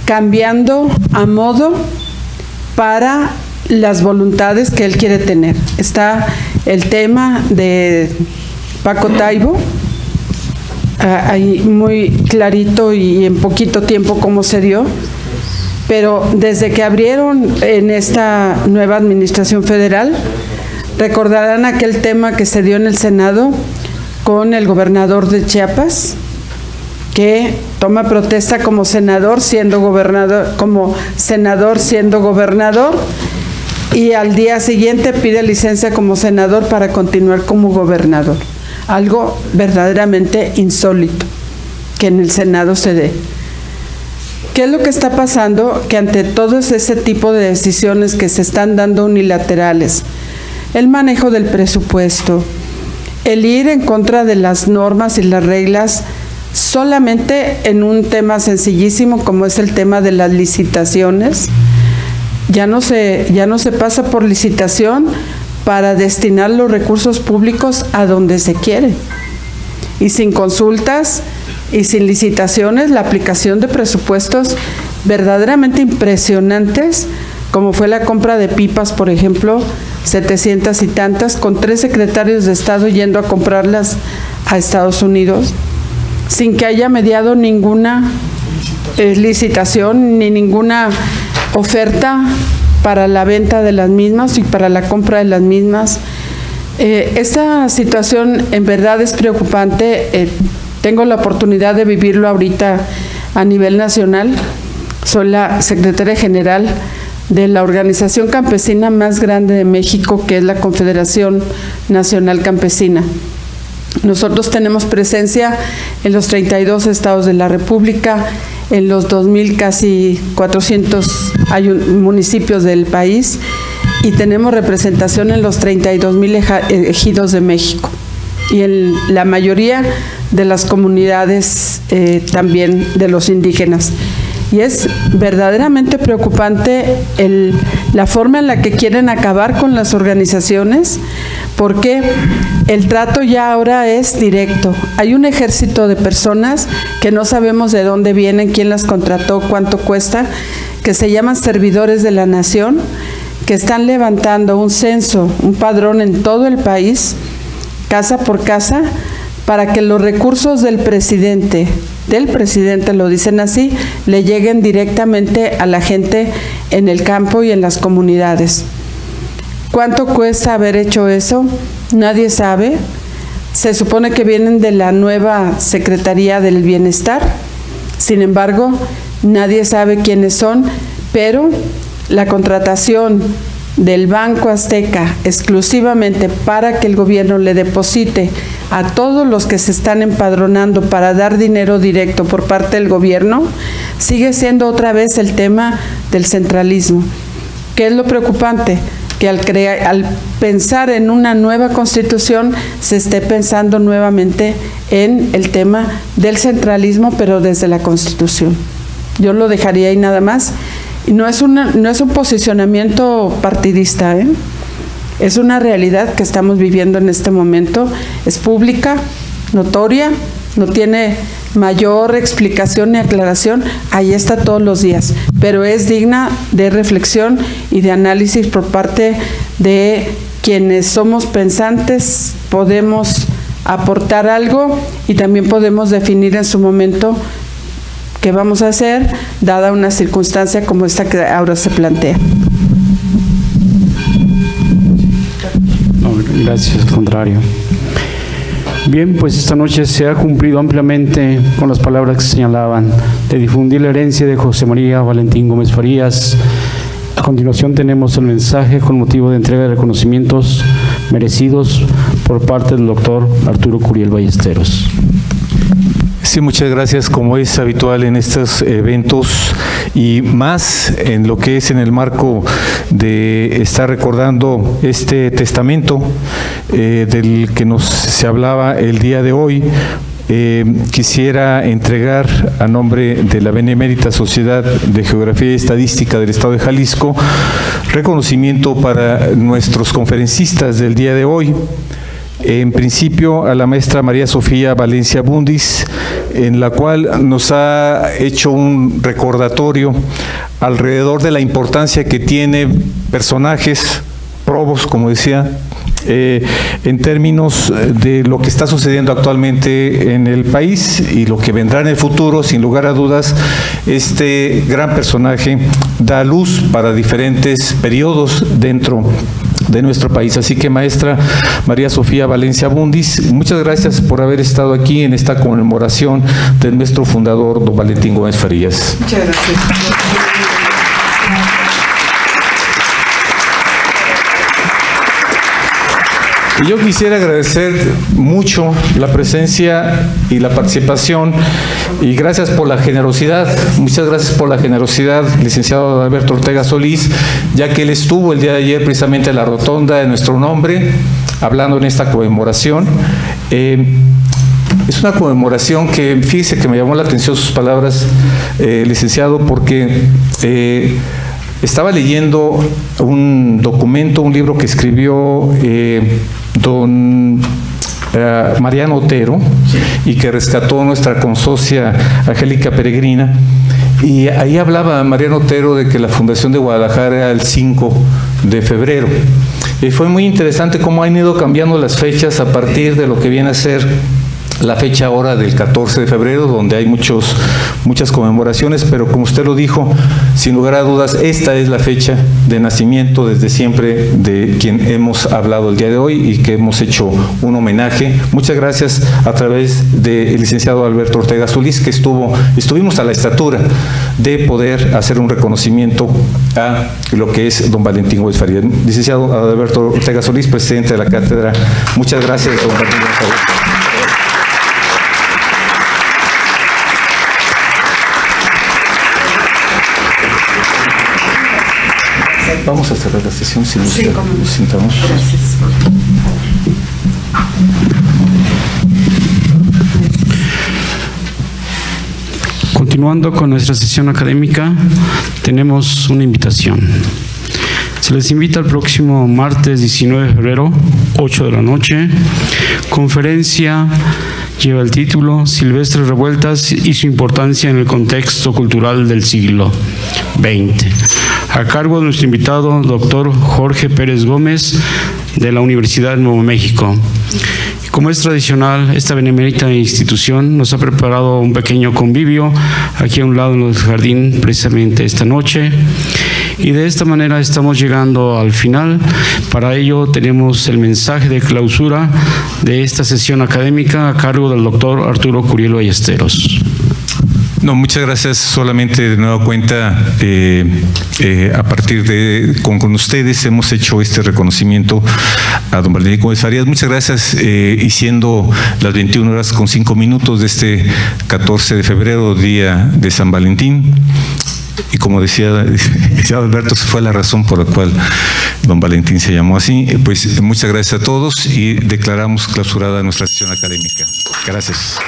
cambiando a modo para las voluntades que él quiere tener. Está el tema de Paco Taibo, ahí muy clarito y en poquito tiempo cómo se dio, pero desde que abrieron en esta nueva administración federal, recordarán aquel tema que se dio en el Senado con el gobernador de Chiapas, que toma protesta como senador siendo gobernador, y al día siguiente pide licencia como senador para continuar como gobernador. Algo verdaderamente insólito que en el Senado se dé. ¿Qué es lo que está pasando? Que ante todo ese tipo de decisiones que se están dando unilaterales, el manejo del presupuesto, el ir en contra de las normas y las reglas solamente en un tema sencillísimo como es el tema de las licitaciones, ya no se pasa por licitación para destinar los recursos públicos a donde se quiere. Y sin consultas y sin licitaciones, la aplicación de presupuestos verdaderamente impresionantes, como fue la compra de pipas, por ejemplo, 700 y tantas, con 3 secretarios de Estado yendo a comprarlas a Estados Unidos, sin que haya mediado ninguna licitación ni ninguna oferta para la venta de las mismas y para la compra de las mismas. Esta situación en verdad es preocupante. Tengo la oportunidad de vivirlo ahorita a nivel nacional. Soy la secretaria general de la organización campesina más grande de México, que es la Confederación Nacional Campesina. Nosotros tenemos presencia en los 32 estados de la República, en los 2,000 casi 400 municipios del país, y tenemos representación en los 32,000 ejidos de México y en la mayoría de las comunidades también de los indígenas. Y es verdaderamente preocupante la forma en la que quieren acabar con las organizaciones, porque el trato ya ahora es directo. Hay un ejército de personas que no sabemos de dónde vienen, quién las contrató, cuánto cuesta, que se llaman servidores de la nación, que están levantando un censo, un padrón en todo el país, casa por casa, para que los recursos del presidente, lo dicen así, le lleguen directamente a la gente en el campo y en las comunidades. ¿Cuánto cuesta haber hecho eso? Nadie sabe. Se supone que vienen de la nueva Secretaría del Bienestar. Sin embargo, nadie sabe quiénes son, pero la contratación del Banco Azteca exclusivamente para que el gobierno le deposite a todos los que se están empadronando para dar dinero directo por parte del gobierno, sigue siendo otra vez el tema del centralismo. ¿Qué es lo preocupante? Que al pensar en una nueva constitución se esté pensando nuevamente en el tema del centralismo, pero desde la Constitución. Yo lo dejaría ahí nada más. Y no es un posicionamiento partidista, es una realidad que estamos viviendo en este momento, es pública, notoria, no tiene mayor explicación ni aclaración, ahí está todos los días, pero es digna de reflexión y de análisis por parte de quienes somos pensantes, podemos aportar algo y también podemos definir en su momento qué vamos a hacer, dada una circunstancia como esta que ahora se plantea. Gracias, al contrario. Bien, pues esta noche se ha cumplido ampliamente con las palabras que señalaban de difundir la herencia de José María Valentín Gómez Farías. A continuación tenemos el mensaje con motivo de entrega de reconocimientos merecidos por parte del doctor Arturo Curiel Ballesteros. Sí, muchas gracias. Como es habitual en estos eventos y más en lo que es en el marco de estar recordando este testamento del que se hablaba el día de hoy, quisiera entregar a nombre de la Benemérita Sociedad de Geografía y Estadística del Estado de Jalisco reconocimiento para nuestros conferencistas del día de hoy. En principio a la maestra María Sofía Valencia Bundis, en la cual nos ha hecho un recordatorio alrededor de la importancia que tiene personajes, probos, como decía, en términos de lo que está sucediendo actualmente en el país y lo que vendrá en el futuro. Sin lugar a dudas, este gran personaje da luz para diferentes periodos dentro de nuestro país. Así que, maestra María Sofía Valencia Bundis, muchas gracias por haber estado aquí en esta conmemoración de nuestro fundador, don Valentín Gómez Farías. Muchas gracias. Y yo quisiera agradecer mucho la presencia y la participación y gracias por la generosidad, muchas gracias por la generosidad, licenciado Alberto Ortega Solís, ya que él estuvo el día de ayer precisamente en la rotonda de nuestro nombre, hablando en esta conmemoración. Es una conmemoración que, fíjese que me llamó la atención sus palabras, licenciado, porque estaba leyendo un documento, un libro que escribió don Mariano Otero, y que rescató nuestra consocia Angélica Peregrina, y ahí hablaba Mariano Otero de que la fundación de Guadalajara era el 5 de febrero. Y fue muy interesante cómo han ido cambiando las fechas a partir de lo que viene a ser la fecha ahora del 14 de febrero, donde hay muchas conmemoraciones, pero como usted lo dijo, sin lugar a dudas, esta es la fecha de nacimiento desde siempre de quien hemos hablado el día de hoy y que hemos hecho un homenaje. Muchas gracias a través del licenciado Alberto Ortega Solís, que estuvimos a la estatura de poder hacer un reconocimiento a lo que es don Valentín Gómez Farías. Licenciado Alberto Ortega Solís, presidente de la cátedra, muchas gracias, don Valentín Gómez Farías. Vamos a cerrar la sesión si nos sentamos. Gracias. Continuando con nuestra sesión académica, tenemos una invitación. Se les invita el próximo martes 19 de febrero, 8 de la noche, conferencia lleva el título Silvestres Revueltas y su importancia en el contexto cultural del siglo XX, a cargo de nuestro invitado, doctor Jorge Pérez Gómez, de la Universidad de Nuevo México. Como es tradicional, esta benemérita institución nos ha preparado un pequeño convivio aquí a un lado en el jardín precisamente esta noche. Y de esta manera estamos llegando al final. Para ello tenemos el mensaje de clausura de esta sesión académica a cargo del doctor Arturo Curiel Ballesteros. No, muchas gracias. Solamente de nueva cuenta, a partir de con ustedes hemos hecho este reconocimiento a don Valentín Gómez Farías. Muchas gracias. Y siendo las 21:05 de este 14 de febrero, día de San Valentín, y como decía Alberto, fue la razón por la cual don Valentín se llamó así, pues muchas gracias a todos y declaramos clausurada nuestra sesión académica. Gracias.